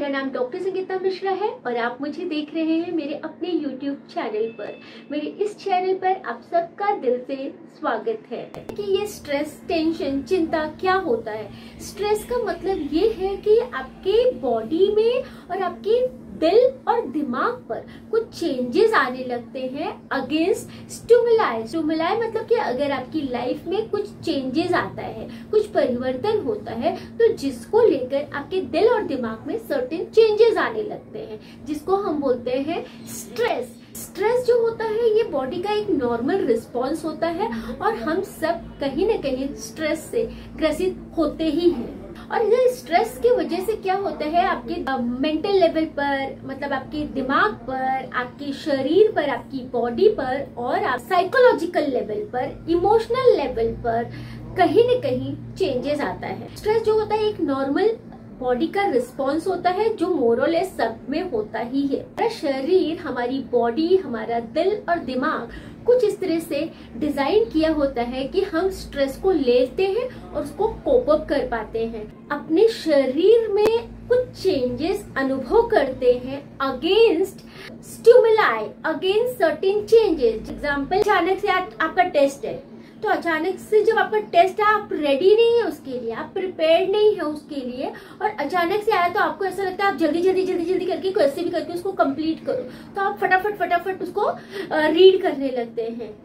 मेरा नाम डॉक्टर संगीता मिश्रा है और आप मुझे देख रहे हैं मेरे अपने YouTube चैनल पर। मेरे इस चैनल पर आप सबका दिल से स्वागत है कि ये स्ट्रेस, टेंशन, चिंता क्या होता है। स्ट्रेस का मतलब ये है कि आपके बॉडी में और आपके दिल और दिमाग पर कुछ चेंजेस आने लगते हैं अगेंस्ट स्टिमुलाई। स्टिमुलाई मतलब कि अगर आपकी लाइफ में कुछ चेंजेस आता है, कुछ परिवर्तन होता है, तो जिसको लेकर आपके दिल और दिमाग में सर्टेन चेंजेस आने लगते हैं, जिसको हम बोलते हैं स्ट्रेस। स्ट्रेस जो होता है ये बॉडी का एक नॉर्मल रिस्पॉन्स होता है और हम सब कहीं न कहीं स्ट्रेस से ग्रसित होते ही हैं। और ये स्ट्रेस की वजह से क्या होता है, आपके मेंटल लेवल पर, मतलब आपके दिमाग पर, आपके शरीर पर, आपकी बॉडी पर और आप साइकोलॉजिकल लेवल पर, इमोशनल लेवल पर कहीं न कहीं चेंजेस आता है। स्ट्रेस जो होता है एक नॉर्मल बॉडी का रिस्पॉन्स होता है जो मोरलेस सब में होता ही है। हमारा शरीर, हमारी बॉडी, हमारा दिल और दिमाग कुछ इस तरह से डिजाइन किया होता है कि हम स्ट्रेस को लेते हैं और उसको कोप अप कर पाते हैं। अपने शरीर में कुछ चेंजेस अनुभव करते हैं against stimuli, against certain changes. Example, अचानक से आपका टेस्ट है, तो अचानक से जब आपका टेस्ट है, आप रेडी नहीं है उसके लिए, आप प्रिपेयर्ड नहीं है उसके लिए, और अचानक से आया तो आपको ऐसा लगता है आप जल्दी करके कैसे भी करके उसको कंप्लीट करो, तो आप फटाफट उसको रीड करने लगते हैं।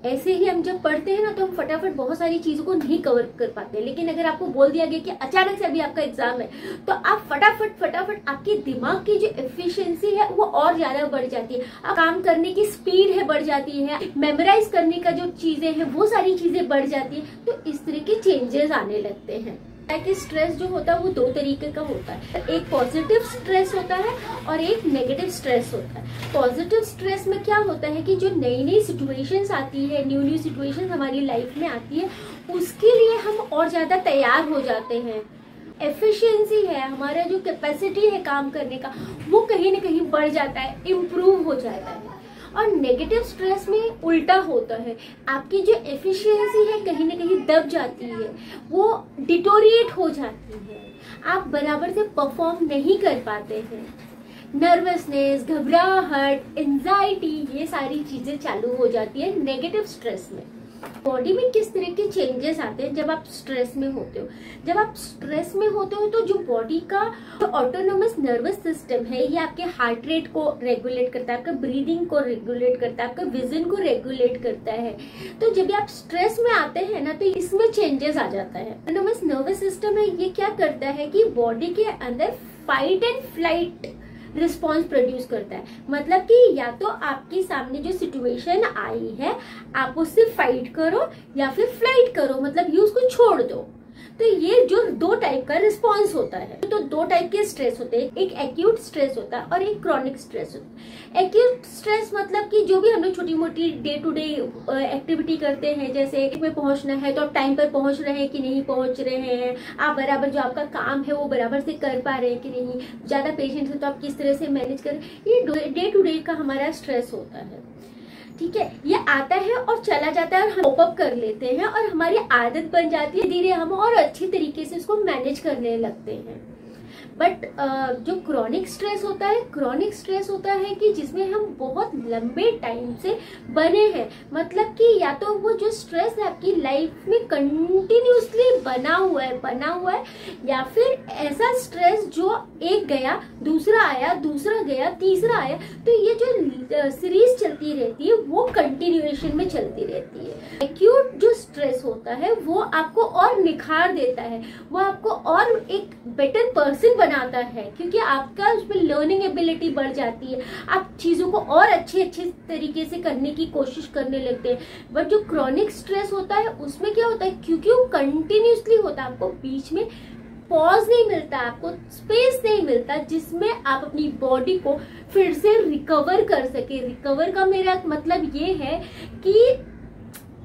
ऐसे ही हम जब पढ़ते हैं ना, तो हम फटाफट बहुत सारी चीजों को नहीं कवर कर पाते। लेकिन अगर आपको बोल दिया गया कि अचानक से अभी आपका एग्जाम है, तो आप फटाफट आपके दिमाग की जो एफिशिएंसी है वो और ज्यादा बढ़ जाती है, आप काम करने की स्पीड है बढ़ जाती है, मेमोराइज करने का जो चीजें हैं वो सारी चीजें बढ़ जाती है। तो इस तरह के चेंजेस आने लगते हैं। कि स्ट्रेस जो होता है वो दो तरीके का होता है, एक पॉजिटिव स्ट्रेस होता है और एक नेगेटिव स्ट्रेस होता है। पॉजिटिव स्ट्रेस में क्या होता है कि जो नई सिचुएशंस आती है, न्यू सिचुएशंस हमारी लाइफ में आती है, उसके लिए हम और ज्यादा तैयार हो जाते हैं। एफिशिएंसी है, हमारा जो कैपेसिटी है काम करने का, वो कहीं ना कहीं बढ़ जाता है, इम्प्रूव हो जाता है। और नेगेटिव स्ट्रेस में उल्टा होता है, आपकी जो एफिशिएंसी है कहीं ना कहीं दब जाती है, वो डिटोरिएट हो जाती है, आप बराबर से परफॉर्म नहीं कर पाते हैं। नर्वसनेस, घबराहट, एंजाइटी, ये सारी चीजें चालू हो जाती है नेगेटिव स्ट्रेस में। बॉडी में किस तरह के चेंजेस आते हैं जब आप स्ट्रेस में होते हो। जब आप स्ट्रेस में होते हो तो जो बॉडी का जो ऑटोनोमस नर्वस सिस्टम है, ये आपके हार्ट रेट को रेगुलेट करता है, आपका ब्रीदिंग को रेगुलेट करता है, आपका विजन को रेगुलेट करता है। तो जब आप स्ट्रेस में आते हैं ना, तो इसमें चेंजेस आ जाता है। ऑटोनोमस नर्वस सिस्टम है, ये क्या करता है कि बॉडी के अंदर fight and flight response produce करता है। मतलब कि या तो आपके सामने जो सिचुएशन आई है, आप उससे फाइट करो या फिर फ्लाइट करो, मतलब ये उसको छोड़ दो। तो ये जो दो टाइप का रिस्पॉन्स होता है, तो दो टाइप के स्ट्रेस होते हैं, एक एक्यूट स्ट्रेस होता है और एक क्रॉनिक स्ट्रेस होता है। एक्यूट स्ट्रेस मतलब कि जो भी हम लोग छोटी मोटी डे टू डे एक्टिविटी करते हैं, जैसे में पहुंचना है तो आप टाइम पर पहुंच रहे हैं कि नहीं पहुंच रहे हैं, आप बराबर जो आपका काम है वो बराबर से कर पा रहे हैं कि नहीं, ज्यादा पेशेंट है तो आप किस तरह से मैनेज करें, ये डे टू डे का हमारा स्ट्रेस होता है। ठीक है, ये आता है और चला जाता है और हम कोप अप कर लेते हैं और हमारी आदत बन जाती है, धीरे हम और अच्छी तरीके से उसको मैनेज करने लगते हैं। बट जो क्रॉनिक स्ट्रेस होता है, क्रॉनिक स्ट्रेस होता है कि जिसमें हम बहुत लंबे टाइम से बने हैं, मतलब कि या तो वो जो स्ट्रेस है आपकी लाइफ में कंटिन्यूसली बना हुआ है, या फिर ऐसा स्ट्रेस जो एक गया, दूसरा आया, दूसरा गया, तीसरा आया, तो ये जो सीरीज चलती रहती है वो कंटिन्यूएशन में चलती रहती है। एक्यूट जो स्ट्रेस होता है वो आपको और निखार देता है, वो आपको और एक बेटर पर्सन बनाता है, क्योंकि आपका उसमें लर्निंग एबिलिटी बढ़ जाती है, आप चीजों को और अच्छे तरीके से करने की कोशिश करने लगते हैं। बट जो क्रॉनिक स्ट्रेस होता है उसमें क्या होता है, क्योंकि वो कंटिन्यूसली होता है, आपको बीच में पॉज नहीं मिलता, आपको स्पेस नहीं मिलता जिसमें आप अपनी बॉडी को फिर से रिकवर कर सके। रिकवर का मेरा मतलब ये है कि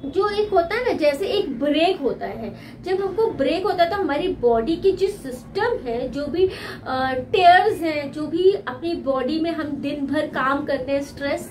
जो एक होता है ना, जैसे एक ब्रेक होता है, जब हमको ब्रेक होता है तो हमारी बॉडी की जो सिस्टम है, जो भी टेयर्स हैं, जो भी अपनी बॉडी में हम दिन भर काम करते हैं, स्ट्रेस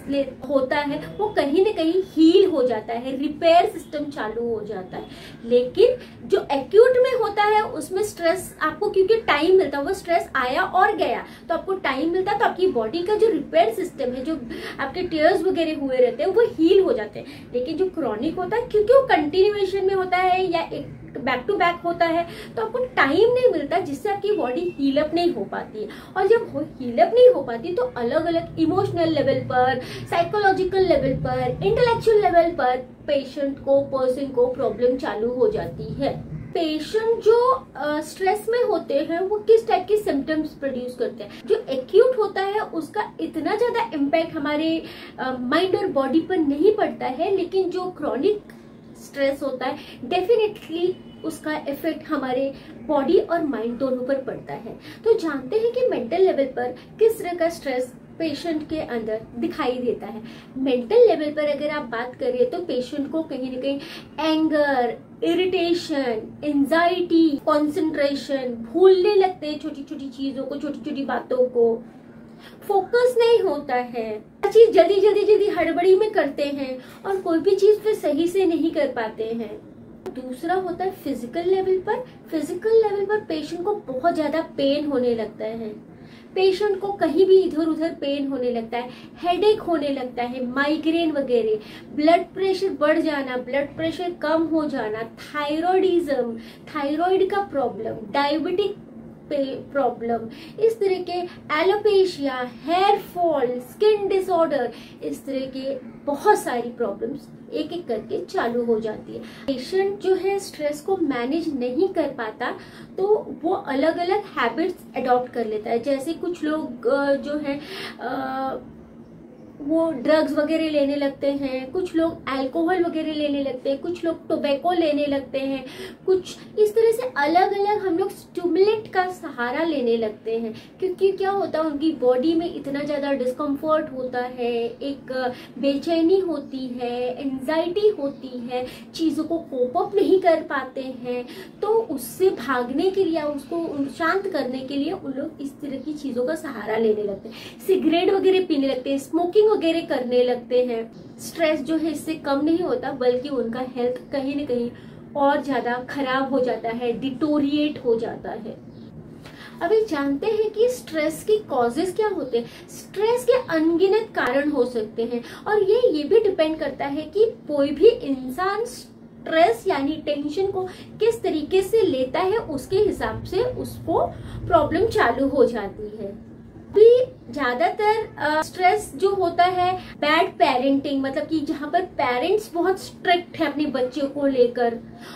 होता है, वो कहीं ना कहीं हील हो जाता है, रिपेयर सिस्टम चालू हो जाता है। लेकिन जो एक्यूट में होता है उसमें स्ट्रेस आपको क्योंकि टाइम मिलता है, वो स्ट्रेस आया और गया तो आपको टाइम मिलता है, तो आपकी बॉडी का जो रिपेयर सिस्टम है, जो आपके टेयर्स वगैरह हुए रहते हैं, वो हील हो जाते हैं। लेकिन जो क्रॉनिक होता है, क्योंकि वो कंटिन्यूएशन में होता है या एक बैक टू बैक होता है, तो आपको टाइम नहीं मिलता, जिससे आपकी बॉडी हील अप नहीं हो पाती है। और जब हील अप नहीं हो पाती तो अलग अलग इमोशनल लेवल पर, साइकोलॉजिकल लेवल पर, इंटेलेक्चुअल लेवल पर पेशेंट को, पर्सन को प्रॉब्लम चालू हो जाती है। पेशेंट जो स्ट्रेस में होते हैं वो किस टाइप के सिम्टम्स प्रोड्यूस करते हैं? जो एक्यूट होता है उसका इतना ज्यादा इम्पैक्ट हमारे माइंड और बॉडी पर नहीं पड़ता है, लेकिन जो क्रॉनिक स्ट्रेस होता है डेफिनेटली उसका इफेक्ट हमारे बॉडी और माइंड दोनों पर पड़ता है। तो जानते हैं कि मेंटल लेवल पर किस तरह का स्ट्रेस पेशेंट के अंदर दिखाई देता है। मेंटल लेवल पर अगर आप बात करें तो पेशेंट को कहीं ना कहीं एंगर, इरिटेशन, एंजाइटी, कंसंट्रेशन, भूलने लगते हैं छोटी छोटी चीजों को, छोटी छोटी बातों को, फोकस नहीं होता है, चीज जल्दी हड़बड़ी में करते हैं और कोई भी चीज फिर सही से नहीं कर पाते हैं। दूसरा होता है फिजिकल लेवल पर। फिजिकल लेवल पर पेशेंट को बहुत ज्यादा पेन होने लगता है, पेशेंट को कहीं भी इधर उधर पेन होने लगता है, हेडेक होने लगता है, माइग्रेन वगैरह, ब्लड प्रेशर बढ़ जाना, ब्लड प्रेशर कम हो जाना, थायराइडिज्म, थायराइड का प्रॉब्लम, डायबिटिक प्रॉब्लम, इस तरह के alopecia, hair fall, skin disorder, इस तरह के बहुत सारी प्रॉब्लम्स एक एक करके चालू हो जाती है। पेशेंट जो है स्ट्रेस को मैनेज नहीं कर पाता तो वो अलग अलग हैबिट्स अडॉप्ट कर लेता है। जैसे कुछ लोग जो है वो ड्रग्स वगैरह लेने लगते हैं, कुछ लोग अल्कोहल वगैरह लेने लगते हैं, कुछ लोग टोबैको लेने लगते हैं, कुछ इस तरह से अलग अलग हम लोग स्टिमुलेंट का सहारा लेने लगते हैं। क्योंकि क्या होता है, उनकी बॉडी में इतना ज्यादा डिस्कम्फर्ट होता है, एक बेचैनी होती है, एंजाइटी होती है, चीजों को कोप अप नहीं कर पाते हैं, तो उससे भागने के लिए, उसको शांत करने के लिए उन लोग इस तरह की चीजों का सहारा लेने लगते हैं, सिगरेट वगैरह पीने लगते हैं, स्मोकिंग वगैरह करने लगते हैं। स्ट्रेस जो है इससे कम नहीं होता, बल्कि उनका हेल्थ कहीं ना कहीं और ज्यादा खराब हो जाता है, डिटोरिएट हो जाता है। अभी जानते हैं कि स्ट्रेस की कॉजेस क्या होते हैं। स्ट्रेस के अनगिनत कारण हो सकते हैं और ये भी डिपेंड करता है कि कोई भी इंसान स्ट्रेस यानी टेंशन को किस तरीके से लेता है, उसके हिसाब से उसको प्रॉब्लम चालू हो जाती है। ज्यादातर स्ट्रेस जो होता है बैड पेरेंटिंग, मतलब कि जहाँ पर पेरेंट्स बहुत स्ट्रिक्ट है अपने बच्चों को लेकर,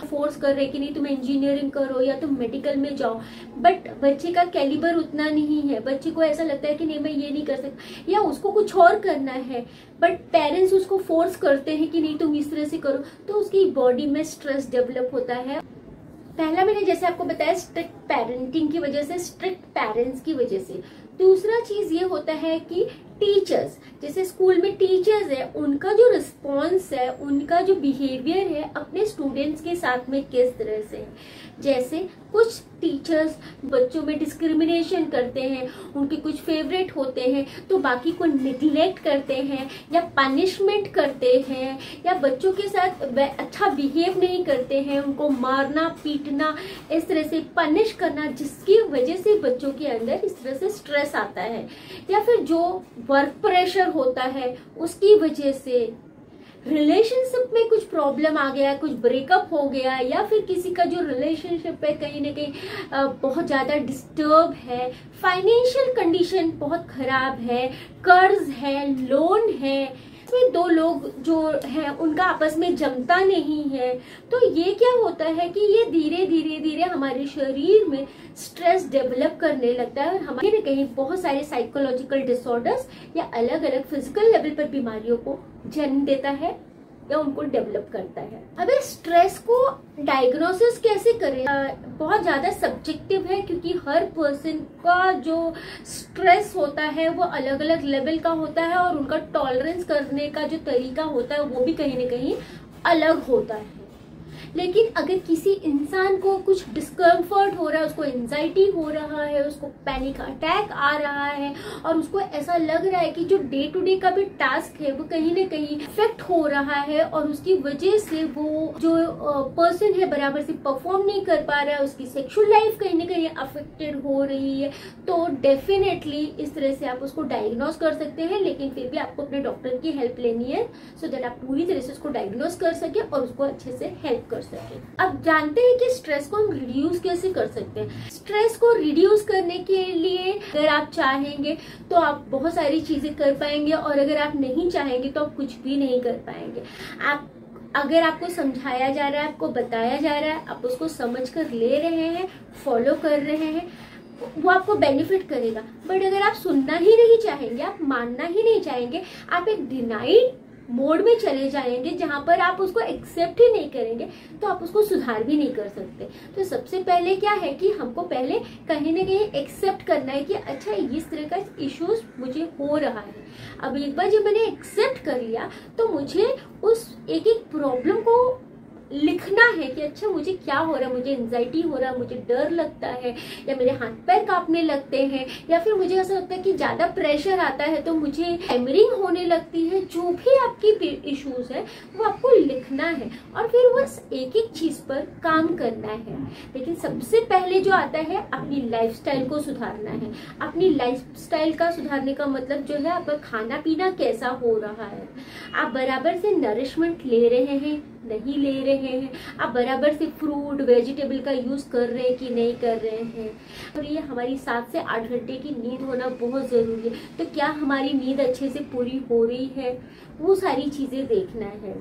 फोर्स कर रहे कि नहीं तुम इंजीनियरिंग करो या तुम मेडिकल में जाओ, बट बच्चे का कैलिबर उतना नहीं है, बच्चे को ऐसा लगता है कि नहीं मैं ये नहीं कर सकता या उसको कुछ और करना है, बट पेरेंट्स उसको फोर्स करते हैं कि नहीं तुम इस तरह से करो, तो उसकी बॉडी में स्ट्रेस डेवलप होता है। पहला मैंने जैसे आपको बताया स्ट्रिक्ट पेरेंटिंग की वजह से, स्ट्रिक्ट पेरेंट्स की वजह से। दूसरा चीज ये होता है कि टीचर्स, जैसे स्कूल में टीचर्स है, उनका जो रिस्पॉन्स है, उनका जो बिहेवियर है अपने स्टूडेंट्स के साथ में किस तरह से है। जैसे कुछ टीचर्स बच्चों में डिस्क्रिमिनेशन करते हैं, उनके कुछ फेवरेट होते हैं तो बाकी को निग्लेक्ट करते हैं या पनिशमेंट करते हैं, या बच्चों के साथ अच्छा बिहेव नहीं करते हैं, उनको मारना पीटना, इस तरह से पनिश करना, जिसकी वजह से बच्चों के अंदर इस तरह से स्ट्रेस आता है। या फिर जो वर्क प्रेशर होता है उसकी वजह से, रिलेशनशिप में कुछ प्रॉब्लम आ गया, कुछ ब्रेकअप हो गया, या फिर किसी का जो रिलेशनशिप है कहीं ना कहीं बहुत ज्यादा डिस्टर्ब है, फाइनेंशियल कंडीशन बहुत खराब है, कर्ज है, लोन है, इसमें दो लोग जो है उनका आपस में जमता नहीं है, तो ये क्या होता है कि ये धीरे धीरे हमारे शरीर में स्ट्रेस डेवलप करने लगता है और हमारे कहीं बहुत सारे साइकोलॉजिकल डिसऑर्डर्स या अलग अलग फिजिकल लेवल पर बीमारियों को जन्म देता है या उनको डेवलप करता है। अब इस स्ट्रेस को डायग्नोसिस कैसे करें, बहुत ज्यादा सब्जेक्टिव है, क्योंकि हर पर्सन का जो स्ट्रेस होता है वो अलग अलग लेवल का होता है और उनका टॉलरेंस करने का जो तरीका होता है वो भी कहीं ना कहीं अलग होता है। लेकिन अगर किसी इंसान को कुछ डिस्कम्फर्ट हो रहा है, उसको एंजाइटी हो रहा है, उसको पैनिक अटैक आ रहा है और उसको ऐसा लग रहा है कि जो डे टू डे का भी टास्क है वो कहीं ना कहीं इफेक्ट हो रहा है और उसकी वजह से वो जो पर्सन है बराबर से परफॉर्म नहीं कर पा रहा है, उसकी सेक्सुअल लाइफ कहीं ना कहीं अफेक्टेड हो रही है, तो डेफिनेटली इस तरह से आप उसको डायग्नोस कर सकते हैं। लेकिन फिर भी आपको अपने डॉक्टर की हेल्प लेनी है सो दैट आप पूरी तरह से उसको डायग्नोस कर सके और उसको अच्छे से हेल्प कर सके। अब जानते हैं कि स्ट्रेस को हम रिड्यूस कैसे कर सकते हैं। स्ट्रेस को रिड्यूस करने के लिए अगर आप चाहेंगे तो आप बहुत सारी चीजें कर पाएंगे और अगर आप नहीं चाहेंगे तो आप कुछ भी नहीं कर पाएंगे। अगर आपको समझाया जा रहा है, आपको बताया जा रहा है, आप उसको समझ कर ले रहे हैं, फॉलो कर रहे हैं, वो आपको बेनिफिट करेगा। बट अगर आप सुनना ही नहीं चाहेंगे, आप मानना ही नहीं चाहेंगे, आप एक डिनाइड मोड में चले जाएंगे जहां पर आप उसको एक्सेप्ट ही नहीं करेंगे, तो आप उसको सुधार भी नहीं कर सकते। तो सबसे पहले क्या है कि हमको पहले कहीं ना कहीं एक्सेप्ट करना है कि अच्छा इस तरह का इश्यूज मुझे हो रहा है। अब एक बार जब मैंने एक्सेप्ट कर लिया तो मुझे उस एक एक प्रॉब्लम को लिखना है कि अच्छा मुझे क्या हो रहा है, मुझे एंजाइटी हो रहा है, मुझे डर लगता है या मेरे हाथ पैर कांपने लगते हैं या फिर मुझे ऐसा लगता है कि ज्यादा प्रेशर आता है तो मुझे हैमरिंग होने लगती है। जो भी आपकी इश्यूज है वो आपको लिखना है और फिर बस एक एक चीज पर काम करना है। लेकिन सबसे पहले जो आता है अपनी लाइफस्टाइल को सुधारना है। अपनी लाइफस्टाइल का सुधारने का मतलब जो है आपका खाना पीना कैसा हो रहा है, आप बराबर से नरिशमेंट ले रहे हैं नहीं ले रहे हैं, आप बराबर से फ्रूट वेजिटेबल का यूज कर रहे हैं कि नहीं कर रहे हैं। और ये हमारी 7 से 8 घंटे की नींद होना बहुत जरूरी है। तो क्या हमारी नींद अच्छे से पूरी हो रही है, वो सारी चीजें देखना है।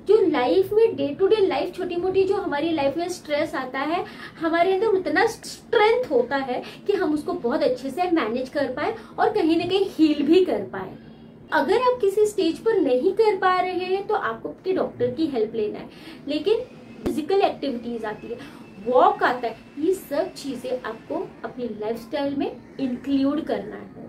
जो लाइफ में डे टू डे लाइफ छोटी मोटी जो हमारी लाइफ में स्ट्रेस आता है, हमारे अंदर उतना स्ट्रेंथ होता है कि हम उसको बहुत अच्छे से मैनेज कर पाए और कहीं ना कहीं हील भी कर पाए। अगर आप किसी स्टेज पर नहीं कर पा रहे हैं तो आपको आपके डॉक्टर की हेल्प लेना है। लेकिन फिजिकल एक्टिविटीज आती है, वॉक आता है, ये सब चीजें आपको अपनी लाइफस्टाइल में इंक्लूड करना है।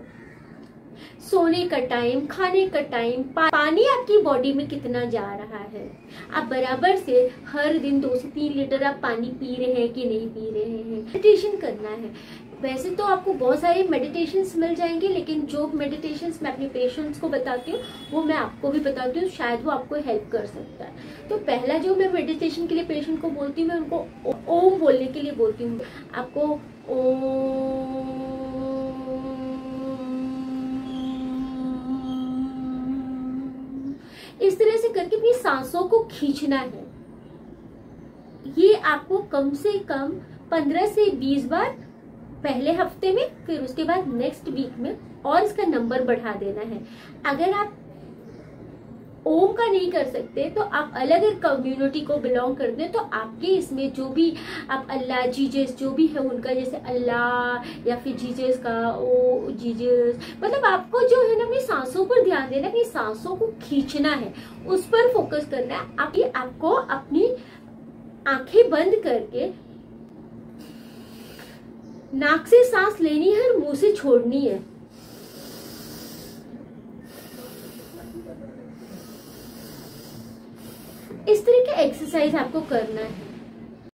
सोने का टाइम, खाने का टाइम, पानी आपकी बॉडी में कितना जा रहा है, आप बराबर से हर दिन 2 से 3 लीटर आप पानी पी रहे हैं कि नहीं पी रहे हैं। मेडिटेशन करना है। वैसे तो आपको बहुत सारे मेडिटेशंस मिल जाएंगे, लेकिन जो मेडिटेशंस मैं अपने पेशेंट्स को बताती हूँ वो मैं आपको भी बताती हूँ, शायद वो आपको हेल्प कर सकता है। तो पहला जो मैं मेडिटेशन के लिए पेशेंट को बोलती हूँ, मैं उनको ओम बोलने के लिए बोलती हूँ। आपको ओम इस तरह से करके अपनी सांसों को खींचना है। ये आपको कम से कम 15 से 20 बार पहले हफ्ते में, फिर उसके बाद नेक्स्ट वीक में और इसका नंबर बढ़ा देना है। अगर आप ओम का नहीं कर सकते तो आप अलग अलग कम्युनिटी को बिलोंग करते हैं तो आपके इसमें जो भी आप अल्लाह जीजस जो भी है उनका, जैसे अल्लाह या फिर जीजस का ओ जीजस, मतलब आपको जो है ना अपनी सांसों पर ध्यान देना, अपनी सांसों को खींचना है, उस पर फोकस करना है। आपको अपनी आंखें बंद करके नाक से सांस लेनी है और मुंह से छोड़नी है। इस तरह का एक्सरसाइज आपको करना है।